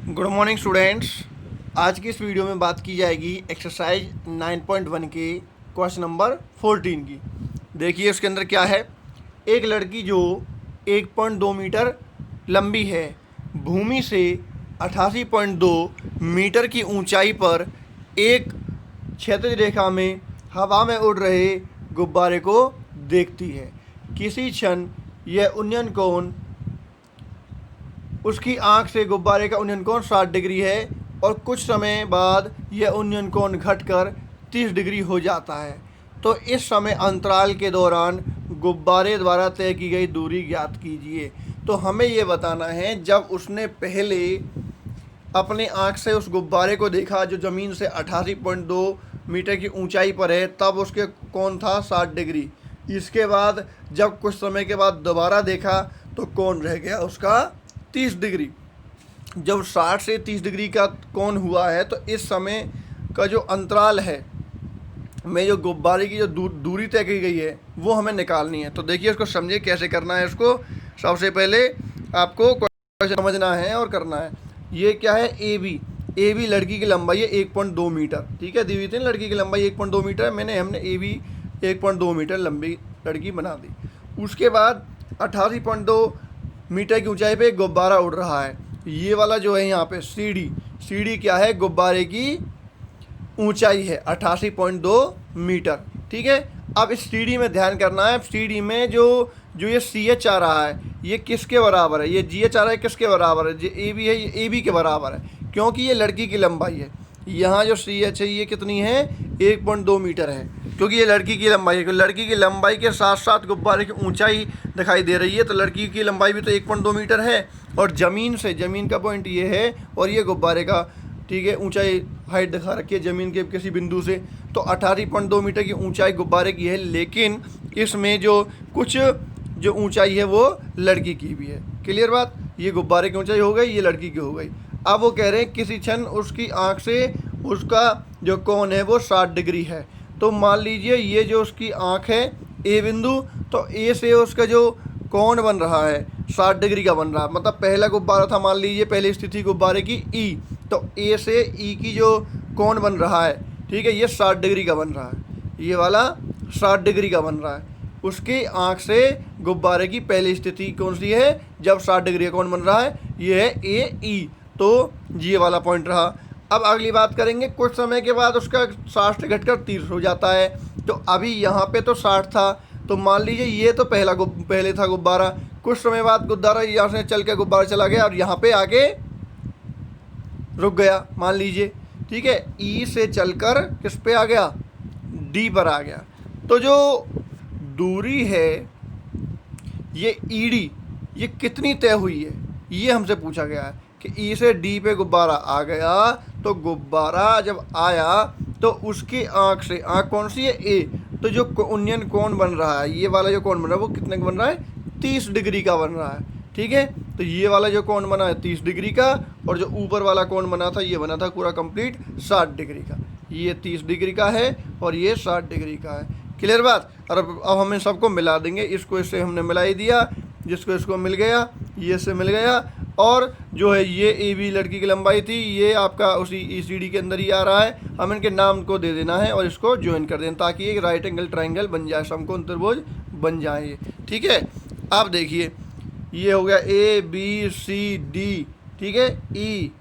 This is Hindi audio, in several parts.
Good morning students. आज की इस वीडियो में बात की जाएगी एक्सरसाइज 9.1 के क्वेश्चन नंबर 14 की। देखिए उसके अंदर क्या है। एक लड़की जो 1.2 मीटर लंबी है, भूमि से 88.2 मीटर की ऊंचाई पर एक क्षैतिज रेखा में हवा में उड़ रहे गुब्बारे को देखती है। किसी क्षण यह उन्नयन कोण, उसकी आंख से गुब्बारे का उन्नयन कोण 60 डिग्री है और कुछ समय बाद यह उन्नयन कोण घटकर 30 डिग्री हो जाता है। तो इस समय अंतराल के दौरान गुब्बारे द्वारा तय की गई दूरी ज्ञात कीजिए। तो हमें ये बताना है, जब उसने पहले अपने आंख से उस गुब्बारे को देखा जो ज़मीन से 88.2 मीटर की ऊंचाई पर है, तब उसके कोण था 60 डिग्री। इसके बाद जब कुछ समय के बाद दोबारा देखा तो कोण रह गया उसका 30 डिग्री। जब 60 से 30 डिग्री का कोण हुआ है तो इस समय का जो अंतराल है में जो गुब्बारे की जो दूरी तय की गई है वो हमें निकालनी है। तो देखिए उसको समझिए कैसे करना है। इसको सबसे पहले आपको क्वेश्चन समझना है और करना है। ये क्या है, ए बी लड़की की लंबाई है 1.2 मीटर। ठीक है, दी हुई थी लड़की की लंबाई 1.2 मीटर है। हमने ए बी 1.2 मीटर लंबी लड़की बना दी। उसके बाद 88.2 मीटर की ऊंचाई पे एक गुब्बारा उड़ रहा है। ये वाला जो है यहाँ पे सी डी क्या है, गुब्बारे की ऊंचाई है 88.2 मीटर। ठीक है, अब इस सी डी में ध्यान करना है। सी डी में जो ये सी एच आ रहा है ये किसके बराबर है, ये जी एच आ रहा है किसके बराबर है, जो ए बी है ये ए बी के बराबर है, क्योंकि ये लड़की की लंबाई है। यहाँ जो सी एच है ये कितनी है, 1.2 मीटर है, क्योंकि ये लड़की की लंबाई है। लड़की की लंबाई के साथ साथ गुब्बारे की ऊंचाई दिखाई दे रही है, तो लड़की की लंबाई भी तो 1.2 मीटर है। और ज़मीन का पॉइंट ये है और ये गुब्बारे का, ठीक है, ऊंचाई हाइट दिखा रखी है ज़मीन के किसी बिंदु से। तो 88.2 मीटर की ऊंचाई गुब्बारे की है, लेकिन इसमें जो कुछ जो ऊंचाई है वो लड़की की भी है। क्लियर बात, ये गुब्बारे की ऊंचाई हो गई, ये लड़की की हो गई। अब वो कह रहे हैं किसी क्षण उसकी आंख से उसका जो कोण है वो 60 डिग्री है। तो मान लीजिए ये जो उसकी आंख है ए बिंदु, तो ए से उसका जो कोण बन रहा है 60 डिग्री का बन रहा है। मतलब पहला गुब्बारा था, मान लीजिए पहली स्थिति गुब्बारे की ई, तो ए से ई की जो कोण बन रहा है, ठीक है, ये 60 डिग्री का बन रहा है। ये वाला 60 डिग्री का बन रहा है। उसकी आंख से गुब्बारे की पहली स्थिति कौन सी है, जब 60 डिग्री का कोण बन रहा है, ये है ए ई। तो ये वाला पॉइंट रहा। अब अगली बात करेंगे, कुछ समय के बाद उसका 60 से घटकर 30 हो जाता है। तो अभी यहाँ पे तो 60 था, तो मान लीजिए ये तो पहले था गुब्बारा। कुछ समय बाद गुब्बारा यहाँ से चल के गुब्बारा चला गया और यहाँ पे आके रुक गया, मान लीजिए। ठीक है, ई से चलकर किस पे आ गया, डी पर आ गया। तो जो दूरी है ये ई डी, ये कितनी तय हुई है, ये हमसे पूछा गया है कि ई से डी पे गुब्बारा आ गया। तो गुब्बारा जब आया तो उसकी आंख से, आंख कौन सी है, ए, तो जो उन्नयन कोण बन रहा है, ये वाला जो कोण बन रहा है वो कितने का बन रहा है, 30 डिग्री का बन रहा है। ठीक है, तो ये वाला जो कोण बना है 30 डिग्री का, और जो ऊपर वाला कोण बना था ये बना था पूरा कंप्लीट 60 डिग्री का। ये 30 डिग्री का है और ये 60 डिग्री का है। क्लियर बात। और अब हम इन सबको मिला देंगे, इसको इससे हमने मिला ही दिया, जिसको इसको मिल गया, ये से मिल गया। और जो है ये ए बी लड़की की लंबाई थी, ये आपका उसी ई सी डी के अंदर ही आ रहा है। हम इनके नाम को दे देना है और इसको ज्वाइन कर देना, ताकि एक राइट एंगल ट्राइंगल बन जाए, समकोण त्रिभुज बन जाए। ठीक है, आप देखिए ये हो गया ए बी सी डी, ठीक है, ई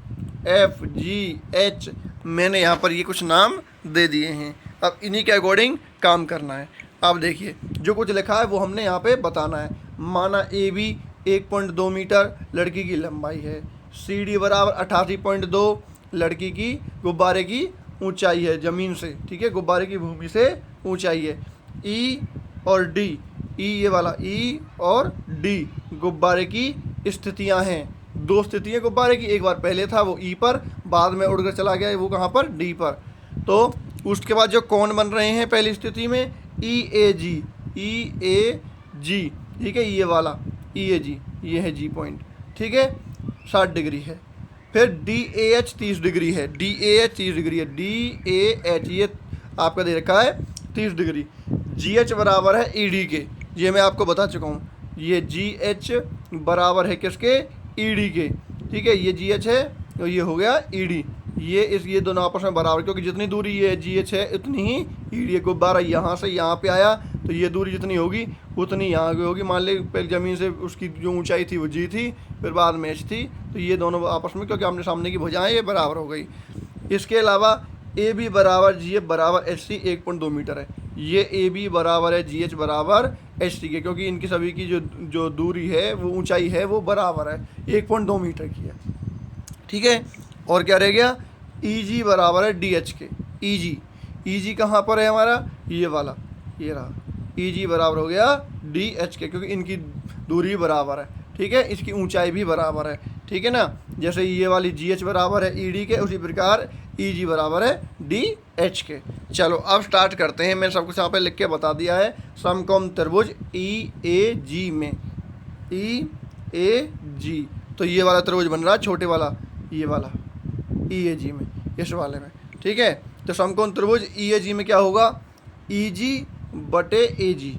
एफ जी एच, मैंने यहाँ पर ये कुछ नाम दे दिए हैं। अब इन्हीं के अकॉर्डिंग काम करना है। अब देखिए जो कुछ लिखा है वो हमने यहाँ पे बताना है। माना ए बी 1.2 मीटर लड़की की लंबाई है, सी डी बराबर 88.2 लड़की की गुब्बारे की ऊंचाई है ज़मीन से, ठीक है, गुब्बारे की भूमि से ऊंचाई है। ई और डी, ई ये वाला ई और डी गुब्बारे की स्थितियां हैं। दो स्थितियां गुब्बारे की, एक बार पहले था वो ई पर, बाद में उड़कर चला गया वो कहाँ पर, डी पर। तो उसके बाद जो कोण बन रहे हैं पहली स्थिति में ई ए जी, ठीक है, ये वाला ई ए जी, ये है जी पॉइंट, ठीक है, 60 डिग्री है। फिर डी ए एच 30 डिग्री है, डी ए एच 30 डिग्री है, डी ए एच ये आपका दे रखा है 30 डिग्री। जी एच बराबर है ई डी के, ये मैं आपको बता चुका हूँ। ये जी एच बराबर है किसके, ई डी के, ठीक है, ये जी एच है तो ये हो गया ईडी। ये दोनों आपस में बराबर, क्योंकि जितनी दूरी ये GH है उतनी ही ईडी है। गुब्बारा यहाँ से यहाँ पे आया तो ये दूरी जितनी होगी उतनी यहाँ की होगी। मान ली पहले ज़मीन से उसकी जो ऊंचाई थी वो G थी, फिर बाद में H थी, तो ये दोनों आपस में, क्योंकि आमने सामने की भुजाएं ये बराबर हो गई। इसके अलावा AB बराबर GF बराबर HC 1.2 मीटर है। ये AB बराबर है GH बराबर HC के, क्योंकि इनकी सभी की जो दूरी है वो ऊंचाई है वो बराबर है, 1.2 मीटर की है। ठीक है, और क्या रह गया, EG बराबर है DH के। EG कहाँ पर है हमारा, ये वाला, ये रहा। EG बराबर हो गया DH के, क्योंकि इनकी दूरी बराबर है। ठीक है, इसकी ऊंचाई भी बराबर है। ठीक है ना, जैसे ये वाली GH बराबर है ED के, उसी प्रकार EG बराबर है DH के। चलो अब स्टार्ट करते हैं। मैंने सब कुछ यहाँ पे लिख के बता दिया है। समकोण त्रिभुज EAG में, EAG, तो ये वाला त्रिभुज बन रहा है, छोटे वाला ये वाला EAG में, इस वाले में। ठीक है, तो समकोण त्रिभुज EAG में क्या होगा, EG बटे AG,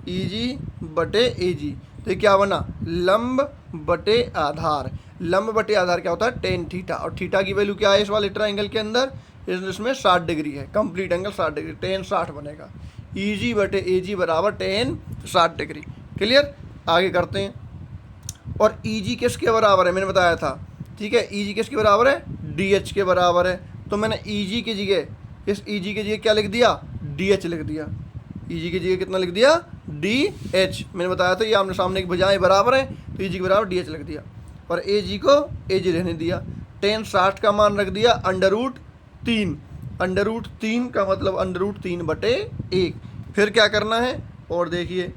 EG बटे AG, तो ये क्या बना, लंब बटे आधार। लंब बटे आधार क्या होता है, टेन थीटा, और थीटा की वैल्यू क्या है इस वाले ट्राइंगल के अंदर, इसमें 60 डिग्री है, कंप्लीट एंगल 60 डिग्री, टेन 60 बनेगा। EG बटे AG बराबर टेन 60 डिग्री। क्लियर, आगे करते हैं। और EG किसके बराबर है, मैंने बताया था। ठीक है, EG किसके बराबर है, DH के बराबर है। तो मैंने EG की जगह, इस EG की जगह क्या लिख दिया, DH लिख दिया। EG की जगह कितना लिख दिया, DH। मैंने बताया था ये आमने सामने की भुजाएं बराबर हैं, तो EG के बराबर DH लिख दिया, और AG को AG रहने दिया। टेन 60 का मान रख दिया √3। √3 का मतलब √3 बटे 1। फिर क्या करना है, और देखिए,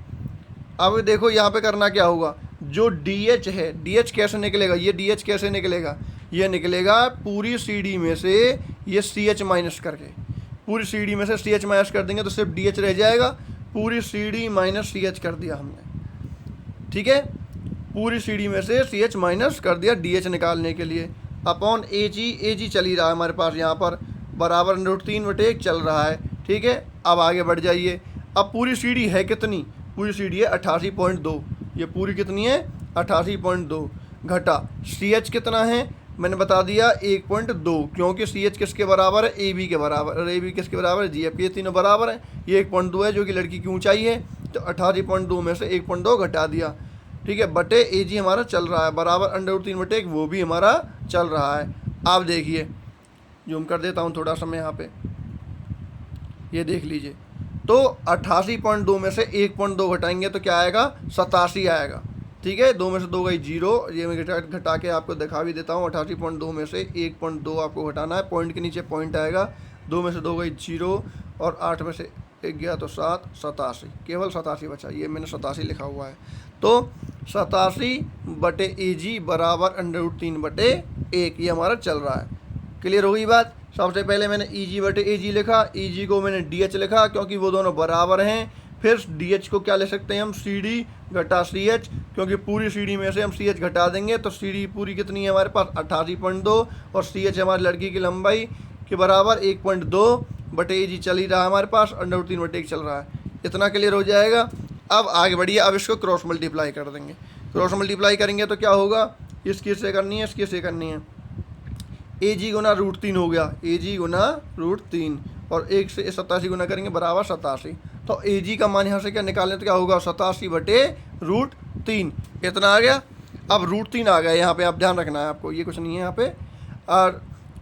अब देखो यहाँ पे करना क्या होगा, जो DH है, DH कैसे निकलेगा, ये DH कैसे निकलेगा, ये निकलेगा पूरी CD में से ये CH माइनस करके, पूरी CD में से CH माइनस कर देंगे तो सिर्फ DH रह जाएगा। पूरी CD माइनस CH कर दिया हमने। ठीक है, पूरी CD में से CH माइनस कर दिया DH निकालने के लिए, अपॉन AG चल ही रहा है हमारे पास यहाँ पर, बराबर √3 बटे 1 चल रहा है। ठीक है, अब आगे बढ़ जाइए। अब पूरी CD है कितनी, पूरी CD है 88.2, ये पूरी कितनी है 88.2, घटा CH कितना है, मैंने बता दिया 1.2, क्योंकि CH किसके बराबर है, AB के बराबर, और AB किसके बराबर है, GF, ये तीनों बराबर हैं। ये 1.2 है जो कि लड़की की ऊंचाई है, तो 88.2 में से 1.2 घटा दिया। ठीक है, बटे AG हमारा चल रहा है, बराबर √3 बटे 1, वो भी हमारा चल रहा है। आप देखिए, जूम कर देता हूँ थोड़ा सा मैं यहाँ पे, ये देख लीजिए। तो 88.2 में से 1.2 घटाएंगे तो क्या आएगा, 87 आएगा। ठीक है, 2 में से 2 गई 0, ये मैं घटा के आपको दिखा भी देता हूँ। 88.2 में से 1.2 आपको घटाना है, पॉइंट के नीचे पॉइंट आएगा, 2 में से 2 गई 0, और 8 में से 1 गया तो 7, 87, केवल 87 बचा, ये मैंने 87 लिखा हुआ है। तो 87 बटे AG बराबर √3 बटे 1, ये हमारा चल रहा है। क्लियर हो गई बात। सबसे पहले मैंने EG बटे AG लिखा, EG को मैंने DH लिखा क्योंकि वो दोनों बराबर हैं। फिर DH को क्या ले सकते हैं हम, CD घटा CH, क्योंकि पूरी CD में से हम CH घटा देंगे तो CD पूरी कितनी है हमारे पास 88.2, और CH हमारी लड़की की लंबाई के बराबर 1.2 बटे AG चल ही रहा है हमारे पास, √3 बटे 1 चल रहा है। इतना क्लियर हो जाएगा। अब आगे बढ़िए, अब इसको क्रॉस मल्टीप्लाई कर देंगे। क्रॉस मल्टीप्लाई करेंगे तो क्या होगा, इसकी से करनी है, इसकी से करनी है, AG गुना √3 हो गया, AG गुना √3, और 1 से 87 गुना करेंगे बराबर 87। तो AG का मान यहाँ से क्या निकालें तो क्या होगा, 87 बटे √3, इतना आ गया। अब √3 आ गया यहाँ पे, आप ध्यान रखना है आपको, ये कुछ नहीं है यहाँ पे, और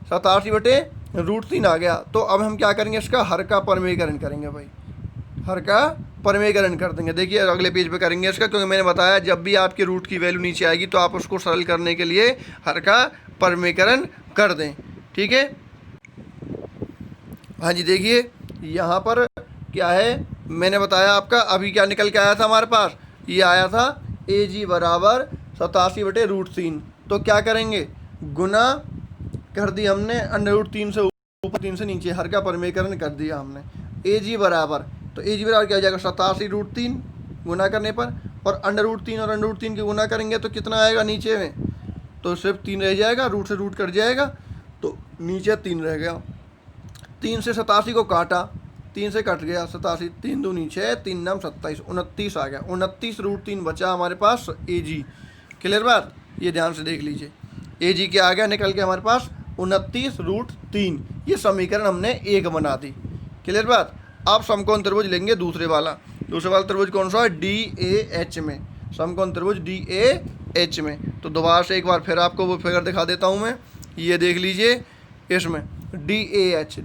87 बटे √3 आ गया। तो अब हम क्या करेंगे, इसका हर का परमेयकरण करेंगे भाई, हर का परमेयकरण कर देंगे। देखिए अगले पेज पे करेंगे इसका, क्योंकि मैंने बताया जब भी आपके रूट की वैल्यू नीचे आएगी तो आप उसको सरल करने के लिए हर का परमेयकरण कर दें। ठीक है, हाँ जी, देखिए यहाँ पर क्या है, मैंने बताया आपका, अभी क्या निकल के आया था हमारे पास, ये आया था AG बराबर 87 बटे √3। तो क्या करेंगे, गुना कर दी हमने √3 से ऊपर, 3 से नीचे, हर का परमेयकरण कर दिया हमने। AG बराबर, तो AG बराबर क्या हो जाएगा, 87 √3 गुना करने पर, और √3 और √3 के गुना करेंगे तो कितना आएगा नीचे में, तो सिर्फ 3 रह जाएगा, रूट से रूट कट जाएगा, तो नीचे 3 रह गया। 3 से 87 को काटा, 3 से कट गया 87, 3 दूनी 6, 3 नाम 27, 29 आ गया। 29 √3 बचा हमारे पास AG। क्लियर बात, ये ध्यान से देख लीजिए। ए जी क्या आ गया निकल के हमारे पास 29√3। ये समीकरण हमने 1 बना दी। क्लियर बात। अब समकोण त्रिभुज लेंगे दूसरे वाला त्रिभुज कौन सा है, DAH में, समकोण त्रिभुज DAH में। तो दोबारा से एक बार फिर आपको वो फिगर दिखा देता हूँ मैं, ये देख लीजिए इसमें DAH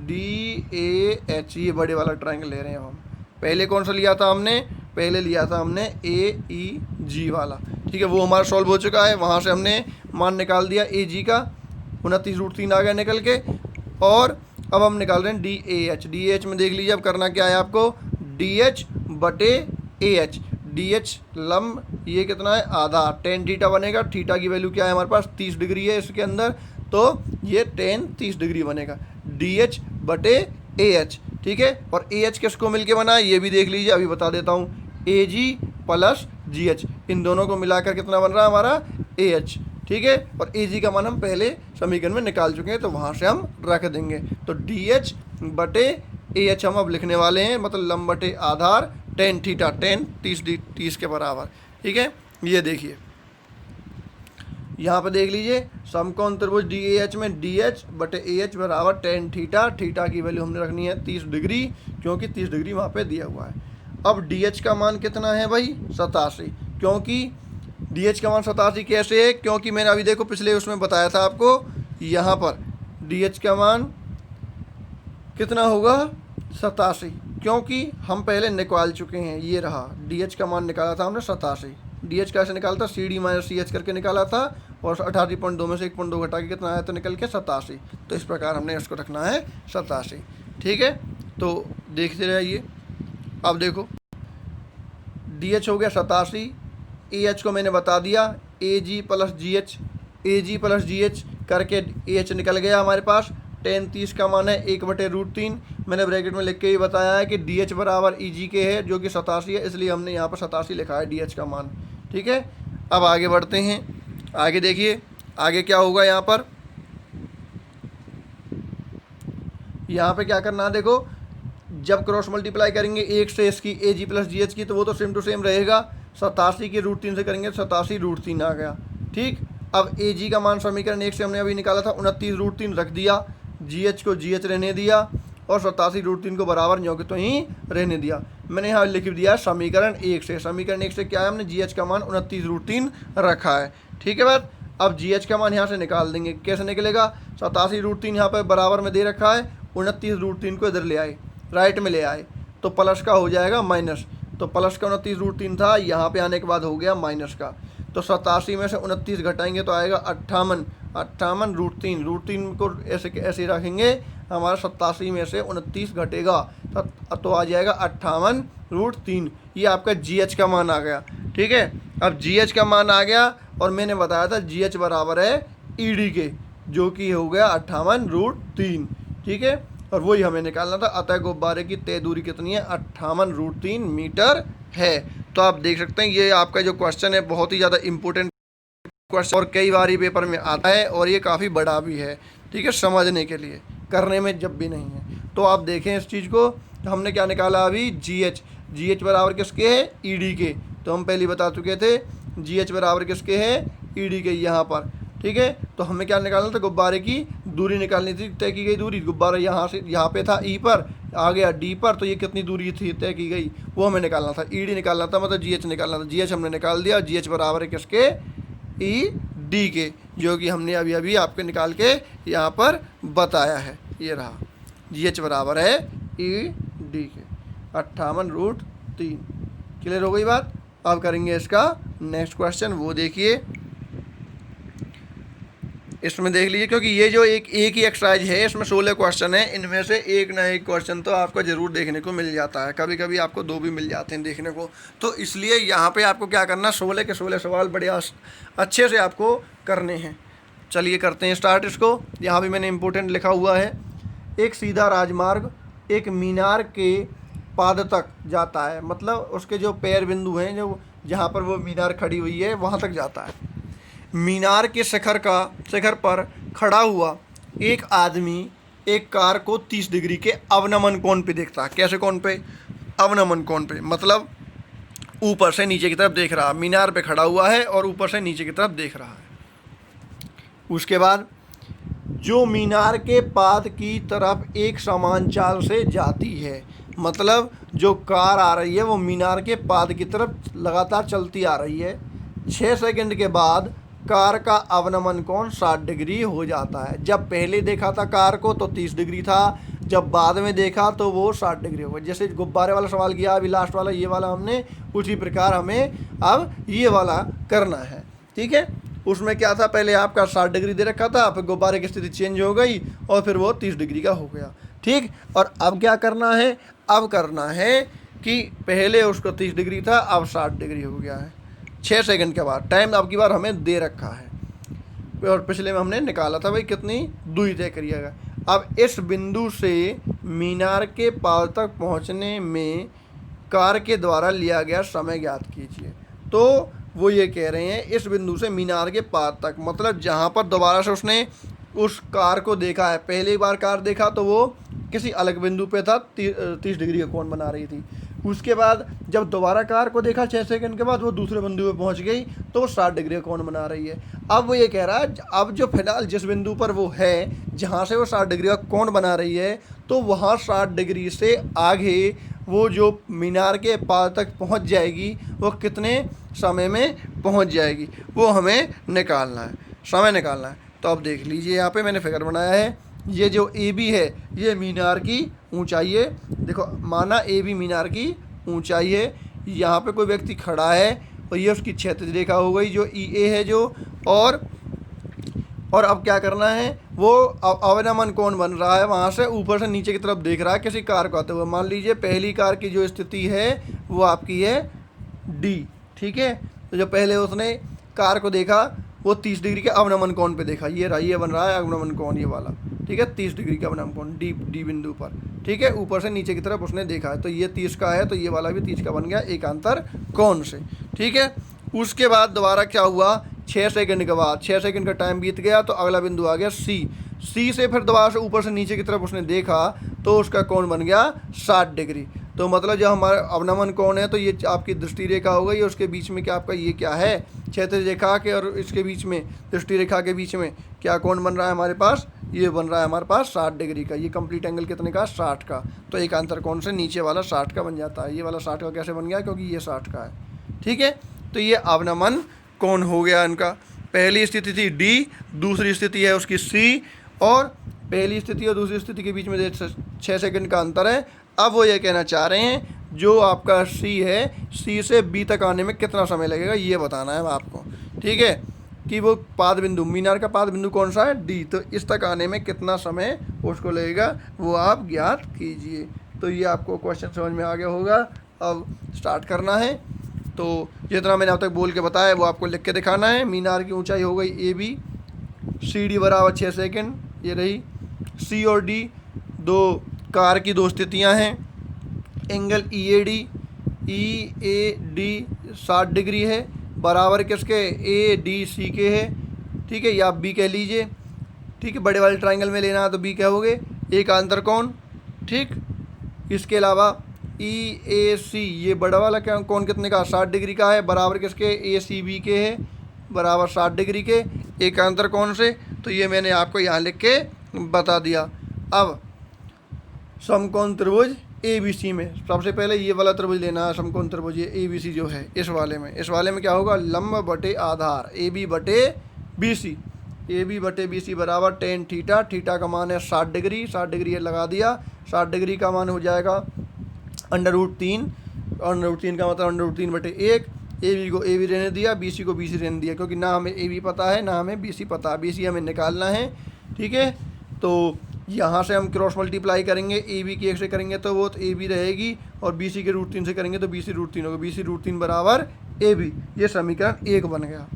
ये बड़े वाला ट्रायंगल ले रहे हैं हम। पहले कौन सा लिया था हमने, पहले लिया था हमने AEG वाला, ठीक है, वो हमारा सॉल्व हो चुका है। वहाँ से हमने मान निकाल दिया AG का 29√3 आ गया निकल के। और अब हम निकाल रहे हैं DAH में देख लीजिए अब करना क्या है आपको, DH/AH, DH लंब ये कितना है, आधा, tan थीटा बनेगा। थीटा की वैल्यू क्या है हमारे पास 30 डिग्री है इसके अंदर, तो ये tan 30 डिग्री बनेगा DH/AH, ठीक है। और AH किसको मिलके बना है ये भी देख लीजिए, अभी बता देता हूँ, AG + GH, इन दोनों को मिलाकर कितना बन रहा है हमारा AH, ठीक है। और AG का मान हम पहले समीकरण में निकाल चुके हैं, तो वहाँ से हम रख देंगे। तो DH/AH हम अब लिखने वाले हैं, मतलब लंब बटे आधार tan थीटा, tan 30 के बराबर, ठीक है। ये देखिए यहाँ पे देख लीजिए समकोण त्रिभुज DAH में DH/AH बराबर tan थीटा, थीटा की वैल्यू हमने रखनी है 30 डिग्री, क्योंकि 30 डिग्री वहाँ पे दिया हुआ है। अब DH का मान कितना है भाई, 87, क्योंकि DH का मान 87 कैसे है, क्योंकि मैंने अभी देखो पिछले उसमें बताया था आपको, यहाँ पर DH का मान कितना होगा 87, क्योंकि हम पहले निकाल चुके हैं। ये रहा DH का मान निकाला था हमने 87। DH कैसे निकाला था, CD - CH करके निकाला था, और 88.2 में से 1.2 घटा के कितना आया तो निकल के 87। तो इस प्रकार हमने इसको रखना है 87, ठीक है। तो देखते रहिए, अब देखो DH हो गया 87, AH को मैंने बता दिया AG + GH करके AH निकल गया हमारे पास। tan 30 का मान है 1/√3, मैंने ब्रैकेट में लिख के ही बताया है कि DH बराबर EG के है जो कि 87 है, इसलिए हमने यहाँ पर 87 लिखा है DH का मान, ठीक है। अब आगे बढ़ते हैं, आगे देखिए आगे क्या होगा। यहाँ पे क्या करना है, देखो जब क्रॉस मल्टीप्लाई करेंगे 1 से इसकी AG + GH की, तो वो तो सेम टू सेम रहेगा। 87 के √3 से करेंगे, 87√3 आ गया, ठीक। अब AG का मान समीकरण 1 से हमने अभी निकाला था 29√3 रख दिया, GH को GH रहने दिया, और 87√3 को बराबर न्यों के तो ही रहने दिया। मैंने यहाँ लिख दिया समीकरण 1 से, समीकरण 1 से क्या है, हमने GH का मान 29√3 रखा है, ठीक है बात। अब GH का मान यहाँ से निकाल देंगे, कैसे निकलेगा, 87√3 यहाँ पर बराबर में दे रखा है, 29√3 को इधर ले आए, राइट में ले आए, तो प्लस का हो जाएगा माइनस, तो प्लस का 29√3 था, यहाँ पे आने के बाद हो गया माइनस का। तो 87 में से 29 घटाएंगे तो आएगा 58, √3 को ऐसे रखेंगे, हमारा 87 में से 29 घटेगा तो आ जाएगा 58√3। ये आपका GH का मान आ गया, ठीक है। अब GH का मान आ गया, और मैंने बताया था GH बराबर है ED के, जो कि हो गया 58√3, ठीक है। और वही हमें निकालना था। अतः गुब्बारे की तय दूरी कितनी है, 58√3 मीटर है। तो आप देख सकते हैं ये आपका जो क्वेश्चन है बहुत ही ज़्यादा इम्पोर्टेंट क्वेश्चन, और कई बार ये पेपर में आता है, और ये काफ़ी बड़ा भी है, ठीक है, समझने के लिए, करने में जब भी नहीं है। तो आप देखें इस चीज़ को, तो हमने क्या निकाला अभी, GH बराबर किसके है, ED के, तो हम पहले बता चुके थे GH बराबर किसके है, ED के, यहाँ पर, ठीक है। तो हमें क्या निकालना था, गुब्बारे की दूरी निकालनी थी, तय की गई दूरी। गुब्बारा यहाँ से यहाँ पे था E पर, आ गया D पर, तो ये कितनी दूरी थी तय की गई, वो हमें निकालना था। ED निकालना था, मतलब GH निकालना था। GH हमने निकाल दिया, GH बराबर है किसके, ED के, जो कि हमने अभी अभी आपको निकाल के यहाँ पर बताया है। ये रहा GH बराबर है ED के 58√3। क्लियर हो गई बात। अब करेंगे इसका नेक्स्ट क्वेश्चन, वो देखिए इसमें देख लीजिए, क्योंकि ये जो एक ही एक्सरसाइज है, इसमें 16 क्वेश्चन है, इनमें से एक ना एक क्वेश्चन तो आपको ज़रूर देखने को मिल जाता है, कभी कभी आपको 2 भी मिल जाते हैं देखने को। तो इसलिए यहाँ पे आपको क्या करना, 16 के 16 सवाल बड़े अच्छे से आपको करने हैं। चलिए करते हैं स्टार्ट इसको। यहाँ भी मैंने इम्पोर्टेंट लिखा हुआ है, एक सीधा राजमार्ग एक मीनार के पाद तक जाता है, मतलब उसके जो पैर बिंदु हैं, जो जहाँ पर वो मीनार खड़ी हुई है वहाँ तक जाता है। मीनार के शिखर पर खड़ा हुआ एक आदमी एक कार को 30 डिग्री के अवनमन कोण पे देखता है। कैसे कोण पे, अवनमन कोण पे, मतलब ऊपर से नीचे की तरफ देख रहा। मीनार पे खड़ा हुआ है और ऊपर से नीचे की तरफ देख रहा है। उसके बाद जो मीनार के पाद की तरफ एक समान चाल से जाती है, मतलब जो कार आ रही है वो मीनार के पाद की तरफ लगातार चलती आ रही है। 6 सेकंड के बाद कार का अवनमन कोण 60 डिग्री हो जाता है। जब पहले देखा था कार को तो 30 डिग्री था, जब बाद में देखा तो वो 60 डिग्री हो गया। जैसे गुब्बारे वाला सवाल किया अभी लास्ट वाला, ये वाला हमने उसी प्रकार हमें अब ये वाला करना है। ठीक है, उसमें क्या था, पहले आपका 60 डिग्री दे रखा था, फिर गुब्बारे की स्थिति चेंज हो गई और फिर वो 30 डिग्री का हो गया। ठीक, और अब क्या करना है, अब करना है कि पहले उसको 30 डिग्री था, अब 60 डिग्री हो गया है। 6 सेकंड के बाद टाइम अब की बार हमें दे रखा है और पिछले में हमने निकाला था भाई कितनी दूरी तय करिएगा। अब इस बिंदु से मीनार के पाद तक पहुंचने में कार के द्वारा लिया गया समय ज्ञात कीजिए। तो वो ये कह रहे हैं इस बिंदु से मीनार के पाद तक, मतलब जहाँ पर दोबारा से उसने उस कार को देखा है, पहली बार कार देखा तो वो किसी अलग बिंदु पे था, 30 डिग्री का कोण बना रही थी। उसके बाद जब दोबारा कार को देखा 6 सेकंड के बाद वो दूसरे बिंदु पे पहुंच गई तो वो 60 डिग्री का कोण बना रही है। अब वो ये कह रहा है अब जो फिलहाल जिस बिंदु पर वो है जहाँ से वो 60 डिग्री का कोण बना रही है तो वहाँ 60 डिग्री से आगे वो जो मीनार के पाद तक पहुँच जाएगी वो कितने समय में पहुँच जाएगी वो हमें निकालना है, समय निकालना है। तो अब देख लीजिए यहाँ पे मैंने फिगर बनाया है, ये जो ए बी है ये मीनार की ऊंचाई है। देखो माना ए बी मीनार की ऊंचाई है, यहाँ पे कोई व्यक्ति खड़ा है और ये उसकी क्षैतिज रेखा हो गई जो ई ए है जो, और अब क्या करना है, वो अवनमन कोण बन रहा है, वहाँ से ऊपर से नीचे की तरफ देख रहा है किसी कार को आते हुए। मान लीजिए पहली कार की जो स्थिति है वो आपकी है डी। ठीक है, तो जो पहले उसने कार को देखा वो 30 डिग्री के अवनमन कोण पे देखा, ये रहा, ये बन रहा है अवनमन कोण ये वाला। ठीक है, 30 डिग्री का अवनमन कोण डी बिंदु पर। ठीक है, ऊपर से नीचे की तरफ उसने देखा है तो ये 30 का है तो ये वाला भी 30 का बन गया एकांतर कोण से। ठीक है, उसके बाद दोबारा क्या हुआ, 6 सेकंड के बाद 6 सेकंड का टाइम बीत गया तो अगला बिंदु आ गया सी से फिर दोबारा से ऊपर से नीचे की तरफ उसने देखा तो उसका कोण बन गया 60 डिग्री। तो मतलब जब हमारा अवनमन कोण है तो ये आपकी दृष्टि रेखा हो गई, उसके बीच में क्या आपका ये क्या है, क्षैतिज रेखा के और इसके बीच में दृष्टि रेखा के बीच में क्या कोण बन रहा है हमारे पास, ये बन रहा है हमारे पास 60 डिग्री का। ये कंप्लीट एंगल कितने का, 60 का। तो एक अंतर कोण से नीचे वाला 60 का बन जाता है। ये वाला 60 का कैसे बन गया, क्योंकि ये 60 का है। ठीक है, तो ये अवनमन कोण हो गया इनका। पहली स्थिति थी डी, दूसरी स्थिति है उसकी सी, और पहली स्थिति और दूसरी स्थिति के बीच में 6 सेकंड का अंतर है। अब वो ये कहना चाह रहे हैं जो आपका सी है, सी से बी तक आने में कितना समय लगेगा ये बताना है आपको। ठीक है, कि वो पाद बिंदु, मीनार का पाद बिंदु कौन सा है, डी, तो इस तक आने में कितना समय उसको लगेगा वो आप ज्ञात कीजिए। तो ये आपको क्वेश्चन समझ में आ गया होगा। अब स्टार्ट करना है, तो जितना मैंने अब तक बोल के बताया वो आपको लिख के दिखाना है। मीनार की ऊंचाई हो गई ए बी, सी डी बराबर 6 सेकंड, ये रही सी और डी दो कार की दो स्थितियां हैं। Angle E A D 60 degree है, बराबर किसके, ए डी सी के है। ठीक है, या आप बी कह लीजिए। ठीक है, बड़े वाले ट्राइंगल में लेना है तो बी कहोगे, एक अंतर कोण। ठीक, इसके अलावा ई ए सी, ये बड़ा वाला क्या कोण कितने का, 60 डिग्री का है, बराबर किसके, ए सी बी के है, बराबर 60 डिग्री के एक अंतर कोण से। तो ये मैंने आपको यहाँ लिख के बता दिया। अब समकोण त्रिभुज ए बी सी में सबसे पहले ये वाला त्रिभुज लेना है, समकोण त्रिभुज ये ए बी सी जो है, इस वाले में क्या होगा, लंब बटे आधार ए बी बटे बी सी, ए बी बटे बी सी बराबर टेन थीटा, थीटा का मान है 60 डिग्री, 60 डिग्री ये लगा दिया, 60 डिग्री का मान हो जाएगा √3, √3 का मतलब √3 बटे 1। ए बी को ए बी रहने दिया, बी सी को बी सी रहने दिया, क्योंकि ना हमें ए बी पता है ना हमें बी सी पता है, बी सी हमें निकालना है। ठीक है, तो यहाँ से हम क्रॉस मल्टीप्लाई करेंगे, ए बी की 1 से करेंगे तो वो ए बी रहेगी, और बी सी के √3 से करेंगे तो बी सी √3 होगा, बी सी √3 बराबर ए बी, ये समीकरण 1 बन गया।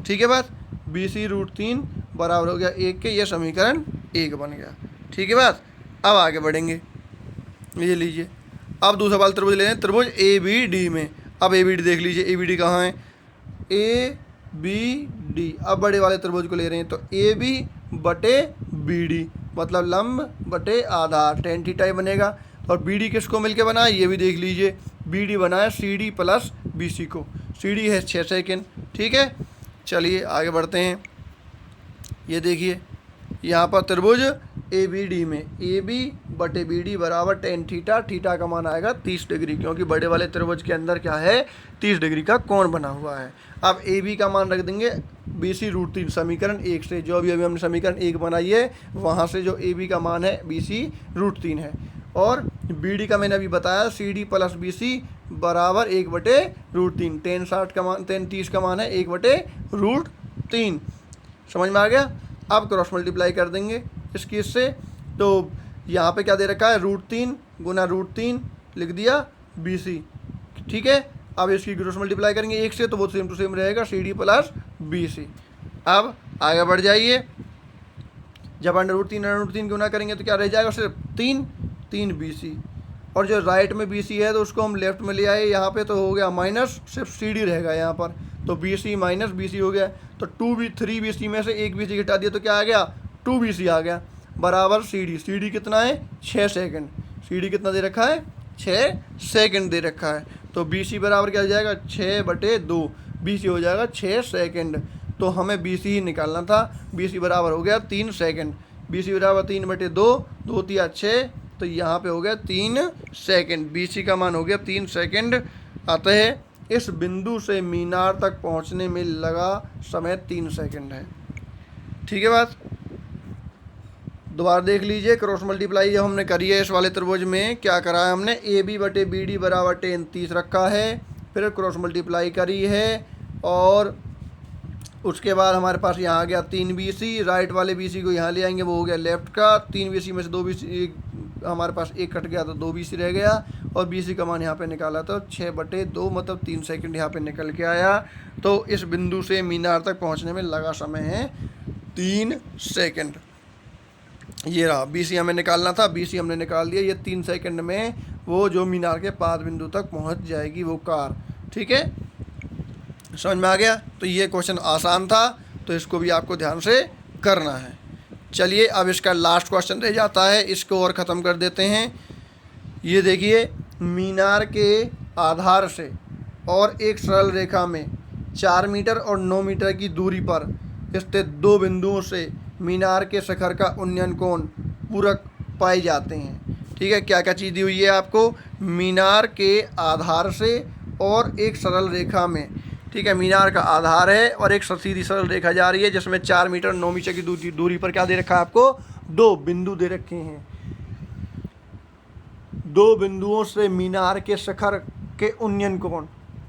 ठीक है बात, बी सी √3 बराबर हो गया 1 के, ये समीकरण 1 बन गया। ठीक है बात, अब आगे बढ़ेंगे, ये लीजिए। अब दूसरा वाला त्रिभुज ले लें, त्रिभुज ए बी डी में। अब ए बी डी देख लीजिए, ए बी डी कहाँ है, ए बी डी। अब बड़े वाले त्रिभुज को ले रहे हैं तो ए बी बटे बी डी, मतलब लंब बटे आधार, टेन थीटा ही बनेगा। और बी डी किसको मिलके बना है ये भी देख लीजिए, बी डी बना है C D plus B C को, सी डी है 6 सेकंड। ठीक है, चलिए आगे बढ़ते हैं। ये देखिए यहाँ पर त्रिभुज ए बी डी में ए बी बटे बी डी बराबर टेन थीटा, थीटा का मान आएगा 30 डिग्री, क्योंकि बड़े वाले त्रिभुज के अंदर क्या है 30 डिग्री का कोण बना हुआ है। अब ए बी का मान रख देंगे बी सी रूट 3 समीकरण 1 से, जो अभी हमने समीकरण 1 बनाई है वहाँ से जो ए बी का मान है बी सी रूट 3 है, और बी डी का मैंने अभी बताया C D plus B C बराबर 1/√3, टेन 60 का मान, टेन 30 का मान है 1/√3। समझ में आ गया। अब क्रॉस मल्टीप्लाई कर देंगे इस केस से, तो यहाँ पे क्या दे रखा है √3 गुना √3 लिख दिया बी सी, ठीक है। अब इसकी क्रॉस मल्टीप्लाई करेंगे 1 से, तो वो सेम टू सेम रहेगा C D plus B C. अब आगे बढ़ जाइए, जब √3 गुना करेंगे तो क्या रह जाएगा सिर्फ 3 बी सी, और जो राइट में बी सी है तो उसको हम लेफ्ट में ले आए यहाँ पे, तो हो गया माइनस, सिर्फ सी डी रहेगा यहाँ पर, तो B C minus B C हो गया। तो 3 बी सी में से 1 बी सी घटा दिया तो क्या आ गया 2 बी सी आ गया, बराबर सी डी कितना है 6 सेकंड, सी डी कितना दे रखा है 6 सेकंड दे रखा है। तो बी सी बराबर क्या हो जाएगा 6/2, बी सी हो जाएगा 6 सेकंड। तो हमें बी सी ही निकालना था, बी सी बराबर हो गया 3 सेकंड, बी सी बराबर 3/2, 2 तिया 6, तो यहाँ पे हो गया 3 सेकंड, बी सी का मान हो गया 3 सेकंड। अतः इस बिंदु से मीनार तक पहुँचने में लगा समय 3 सेकंड है, ठीक है बात। दोबारा देख लीजिए, क्रॉस मल्टीप्लाई जब हमने करी है इस वाले त्रिभुज में, क्या करा है हमने ए बी बटे बी डी बराबर टेन 30 रखा है, फिर क्रॉस मल्टीप्लाई करी है, और उसके बाद हमारे पास यहाँ आ गया 3 बी सी, राइट वाले बी सी को यहाँ ले आएंगे, वो हो गया लेफ्ट का, 3 बी सी में से 2 बी सी हमारे पास 1 कट गया तो 2 बी सी रह गया, और बी सी का मान यहाँ पे निकाला तो 6/2 मतलब 3 सेकंड यहाँ पे निकल के आया। तो इस बिंदु से मीनार तक पहुँचने में लगा समय है 3 सेकंड। ये रहा बी सी हमें निकालना था, बी सी हमने निकाल दिया, ये 3 सेकंड में वो जो मीनार के पाद बिंदु तक पहुँच जाएगी वो कार, ठीक है। समझ में आ गया। तो ये क्वेश्चन आसान था, तो इसको भी आपको ध्यान से करना है। चलिए अब इसका लास्ट क्वेश्चन रह जाता है, इसको और ख़त्म कर देते हैं। ये देखिए, मीनार के आधार से और एक सरल रेखा में 4 मीटर और 9 मीटर की दूरी पर स्थित 2 बिंदुओं से मीनार के शिखर का उन्नयन कोण पूरक पाए जाते हैं, ठीक है। क्या क्या चीज़ दी हुई है आपको, मीनार के आधार से और एक सरल रेखा में, ठीक है। मीनार का आधार है और एक सीधी सरल रेखा जा रही है जिसमें 4 मीटर 9 मीटर की दूरी पर क्या दे रखा है आपको 2 बिंदु दे रखे हैं। 2 बिंदुओं से मीनार के शिखर के उन्नयन कोण,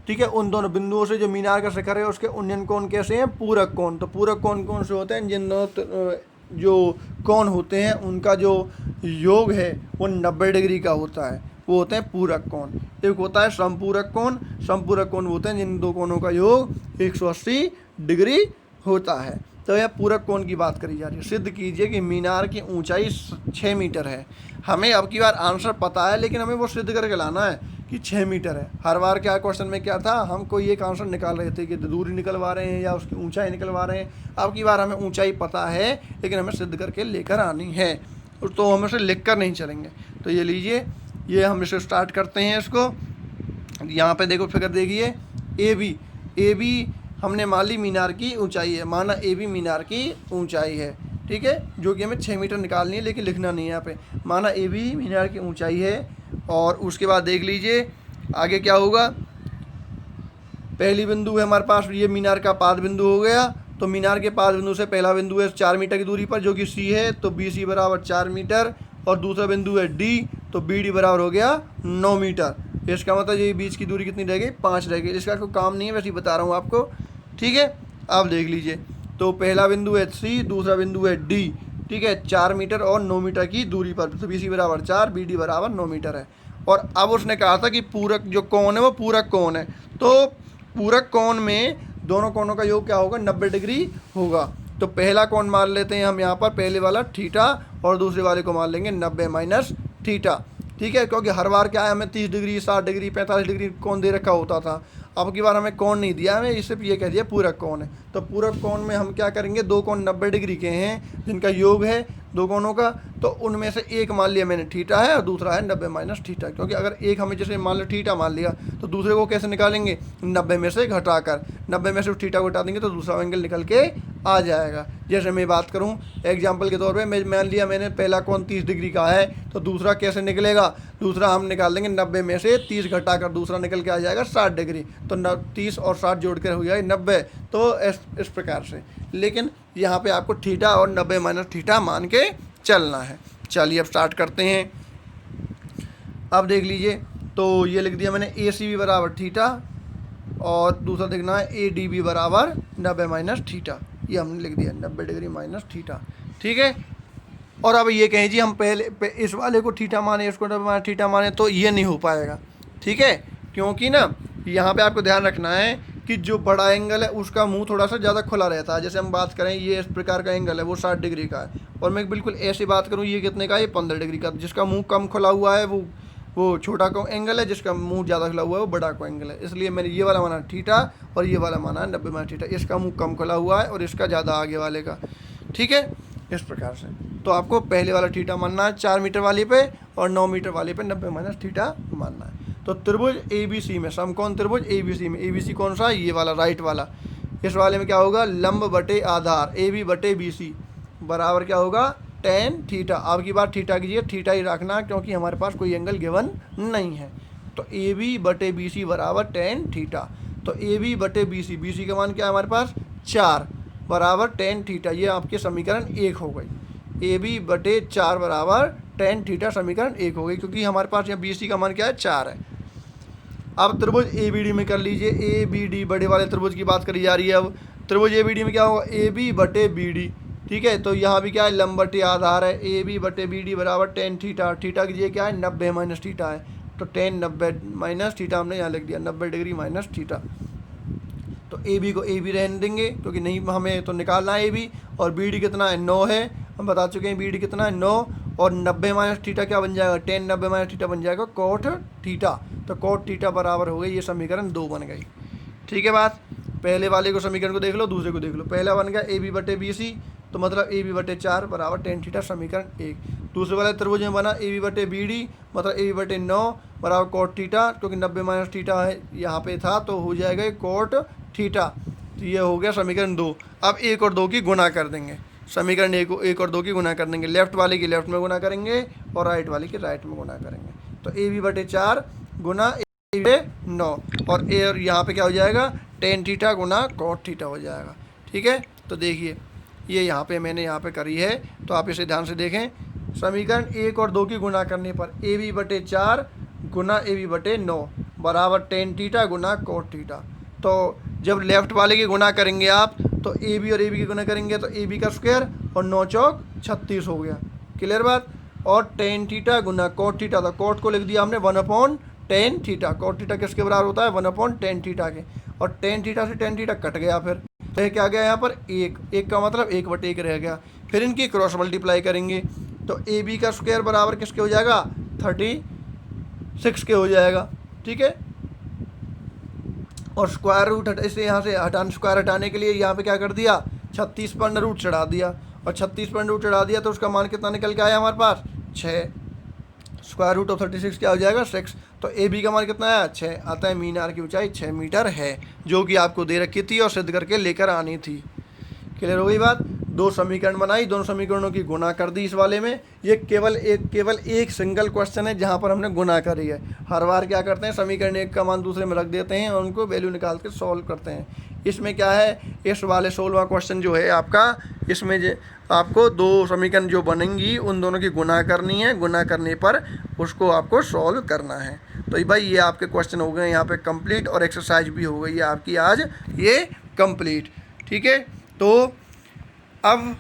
ठीक है। उन दोनों बिंदुओं से जो मीनार का शिखर है उसके उन्नयन कोण कैसे हैं, पूरक कोण। तो पूरक कोण कौन से होते हैं, जिन दोनों जो कोण होते हैं उनका जो योग है वो 90 डिग्री का होता है, वो होते हैं पूरक कोण। एक होता है समपूरक कोण, समपूरक कोण होते हैं जिन दो कोणों का योग 180 डिग्री होता है। तो यह पूरक कोण की बात करी जा रही है। सिद्ध कीजिए कि मीनार की ऊंचाई 6 मीटर है। हमें अब की बार आंसर पता है, लेकिन हमें वो सिद्ध करके लाना है कि 6 मीटर है। हर बार क्या क्वेश्चन में क्या था, हम कोई एक आंसर निकाल रहे थे कि दूरी निकलवा रहे हैं या उसकी ऊंचाई निकलवा रहे हैं। अब की बार हमें ऊंचाई पता है, लेकिन हमें सिद्ध करके लेकर आनी है, तो हम इसे लिख कर नहीं चलेंगे। तो ये लीजिए, ये हम इसे स्टार्ट करते हैं। इसको यहाँ पे देखो, फिगर देखिए, ए बी हमने मान ली मीनार की ऊंचाई है, माना ए बी मीनार की ऊंचाई है, ठीक है, जो कि हमें 6 मीटर निकालनी है, लेकिन लिखना नहीं है यहाँ पे। माना ए बी मीनार की ऊंचाई है, और उसके बाद देख लीजिए आगे क्या होगा। पहली बिंदु है हमारे पास, ये मीनार का पाद बिंदु हो गया। तो मीनार के पाद बिंदु से पहला बिंदु है 4 मीटर की दूरी पर, जो कि सी है, तो बी सी बराबर 4 मीटर, और दूसरा बिंदु है डी, तो बी डी बराबर हो गया 9 मीटर। इसका मतलब ये बीच की दूरी कितनी रह गई, 5 रह गई। इसका कोई काम नहीं है, वैसे ही बता रहा हूँ आपको, ठीक है। अब देख लीजिए, तो पहला बिंदु है सी, दूसरा बिंदु है डी, ठीक है, 4 मीटर और 9 मीटर की दूरी पर, तो बी सी बराबर 4, बी डी बराबर 9 मीटर है। और अब उसने कहा था कि पूरक जो कोण है वो पूरक कोण है, तो पूरक कोण में दोनों कोणों का योग क्या होगा, 90 डिग्री होगा। तो पहला कोण मान लेते हैं हम यहाँ पर, पहले वाला थीटा, और दूसरे वाले को मान लेंगे 90 माइनस थीटा, ठीक है। क्योंकि हर बार क्या है, हमें 30 डिग्री 60 डिग्री 45 डिग्री कोण दे रखा होता था। अब की बार हमें कोण नहीं दिया, हमें सिर्फ ये कह दिया पूरक कोण है। तो पूरक कोण में हम क्या करेंगे, 2 कोण 90 डिग्री के हैं जिनका योग है 2 कोणों का, तो उनमें से एक मान लिया मैंने थीटा है और दूसरा है 90 माइनस थीटा, क्योंकि अगर एक हमें जैसे मान लो थीटा मान लिया तो दूसरे को कैसे निकालेंगे, 90 में से घटाकर, 90 में से थीटा को घटा देंगे तो दूसरा एंगल निकल के आ जाएगा। जैसे मैं बात करूं एग्जांपल के तौर पे, मैं मान लिया मैंने पहला कोण 30 डिग्री का है, तो दूसरा कैसे निकलेगा, दूसरा हम निकाल देंगे 90 में से 30 घटाकर दूसरा निकल के आ जाएगा 60 डिग्री, तो 30 और 60 जोड़ कर हो जाएगा 90। तो इस प्रकार से, लेकिन यहाँ पे आपको थीटा और 90 माइनस थीटा मान के चलना है। चलिए अब स्टार्ट करते हैं। अब देख लीजिए, तो ये लिख दिया मैंने ए सी बी बराबर थीटा और दूसरा देखना है ए डी बी बराबर 90 माइनस थीटा, ये हमने लिख दिया 90 डिग्री माइनस थीटा। ठीक है, और अब ये कहें जी हम पहले इस वाले को थीटा माने, इसको 90 माइनस थीटा माने, तो ये नहीं हो पाएगा। ठीक है, क्योंकि ना यहाँ पे आपको ध्यान रखना है कि जो बड़ा एंगल है उसका मुंह थोड़ा सा ज़्यादा खुला रहता है। जैसे हम बात करें ये इस प्रकार का एंगल है वो 60 डिग्री का है, और मैं बिल्कुल ऐसी बात करूँ ये कितने का है, ये 15 डिग्री का। जिसका मुंह कम खुला हुआ है वो छोटा को एंगल है, जिसका मुंह ज़्यादा खुला हुआ है वो बड़ा को एंगल है। इसलिए मैंने ये वाला माना थीटा और ये वाला माना 90 माइनस थीटा। इसका मुंह कम खुला हुआ है और इसका ज़्यादा आगे वाले का। ठीक है, इस प्रकार से तो आपको पहले वाला थीटा मानना है 4 मीटर वाले पे, और 9 मीटर वाले पे 90 माइनस थीटा मानना है। तो त्रिभुज ए बी सी में, समकोण त्रिभुज ए बी सी में, ए बी सी कौन सा है, ये वाला राइट वाला। इस वाले में क्या होगा, लंब बटे आधार ए बी बटे बी सी बराबर क्या होगा, tan थीटा। आपकी बात थीटा कीजिए, थीटा ही रखना क्योंकि हमारे पास कोई एंगल गिवन नहीं है। तो ए बी बटे बी सी बराबर tan थीटा। तो ए बी बटे बी सी का मान क्या है हमारे पास 4 बराबर tan थीटा। ये आपके समीकरण 1 हो गई। ए बी बटे 4 बराबर tan थीटा समीकरण 1 हो गई, क्योंकि हमारे पास यहाँ बी सी का मान क्या है 4 है। अब त्रिभुज ए बी डी में कर लीजिए, ए बी डी बड़े वाले त्रिभुज की बात करी जा रही है। अब त्रिभुज ए बी डी में क्या होगा, ए बी बटे बी डी। ठीक है, तो यहाँ भी क्या है, लंब बटे आधार है, ए बी बटे बी डी बराबर tan थीटा। थीटा कीजिए क्या है, 90 माइनस थीटा है, तो tan 90 माइनस थीटा हमने यहाँ लिख दिया 90 डिग्री माइनस थीटा। तो ए बी को ए बी रहने देंगे क्योंकि नहीं हमें तो निकालना है ए बी, और बी डी कितना है 9 है, हम बता चुके हैं बी डी कितना है 9, और 90 माइनस थीटा क्या बन जाएगा, tan 90 माइनस थीटा बन जाएगा cot थीटा। तो cot थीटा बराबर हो गई, ये समीकरण 2 बन गई। ठीक है बात, पहले वाले को समीकरण को देख लो, दूसरे को देख लो। पहला बन गया ए बी बटे बी सी, तो मतलब ए बी बटे 4 बराबर tan थीटा समीकरण 1। दूसरे वाले त्रिभुज में बना ए बी बटे बी डी, मतलब ए बी बटे 9 बराबर cot थीटा, क्योंकि 90 माइनस थीटा है यहाँ पे था तो हो जाएगा cot थीटा। तो ये हो गया समीकरण 2। अब 1 और 2 की गुना कर देंगे, समीकरण 1 और 2 की गुना कर देंगे, लेफ्ट वाले की लेफ्ट में गुना करेंगे और राइट वाले की राइट में गुना करेंगे। तो ए बी बटे 4 गुना ए बटे 9, और ए और यहाँ पे क्या हो जाएगा tan थीटा गुना cot थीटा हो जाएगा। ठीक है, तो देखिए ये यहाँ पे मैंने यहाँ पे करी है, तो आप इसे ध्यान से देखें। समीकरण 1 और 2 की गुना करने पर ए बी बटे 4 गुना ए बी बटे 9 बराबर tan थीटा गुना cot थीटा। तो जब लेफ्ट वाले की गुना करेंगे आप, तो ए बी और ए बी की गुना करेंगे तो ए बी का स्क्वायर और 9 चौक 36 हो गया। क्लियर बात। और tan थीटा गुना cot थीटा, तो cot को लिख दिया हमने 1/tan थीटा। cot थीटा किसके बराबर होता है 1/tan थीटा के, और tan थीटा से tan थीटा कट गया, फिर तो क्या गया यहाँ पर 1 का मतलब 1/1 रह गया। फिर इनकी क्रॉस मल्टीप्लाई करेंगे तो ए बी का स्क्वायर बराबर किसके हो जाएगा 36 के हो जाएगा। ठीक है, और स्क्वायर रूट इसे यहाँ से हटाने, स्क्वायर हटाने के लिए यहाँ पे क्या कर दिया 36 पर अंडर रूट चढ़ा दिया, और 36 पर अंडर रूट चढ़ा दिया तो उसका मान कितना निकल के आया हमारे पास 6। स्क्वायर रूट ऑफ 36 क्या हो जाएगा 6। तो ए बी का मान कितना आया 6, अतः मीनार की ऊंचाई 6 मीटर है, जो कि आपको दे रखी थी और सिद्ध करके लेकर आनी थी। क्लियर हो गई बात। 2 समीकरण बनाई, दोनों समीकरणों की गुना कर दी इस वाले में। ये केवल एक सिंगल क्वेश्चन है जहाँ पर हमने गुना करी है। हर बार क्या करते हैं समीकरण 1 का मान दूसरे में रख देते हैं और उनको वैल्यू निकाल के सॉल्व करते हैं। इसमें क्या है, इस वाले 16वां क्वेश्चन जो है आपका, इसमें आपको 2 समीकरण जो बनेंगी उन दोनों की गुना करनी है, गुना करने पर उसको आपको सॉल्व करना है। तो भाई ये आपके क्वेश्चन हो गए यहाँ पे कंप्लीट, और एक्सरसाइज भी हो गई है आपकी आज ये कंप्लीट। ठीक है, तो अब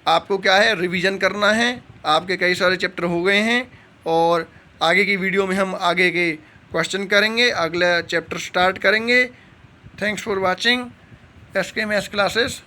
आपको क्या है रिवीजन करना है। आपके कई सारे चैप्टर हो गए हैं, और आगे की वीडियो में हम आगे के क्वेश्चन करेंगे, अगला चैप्टर स्टार्ट करेंगे। Thanks for watching SK maths classes.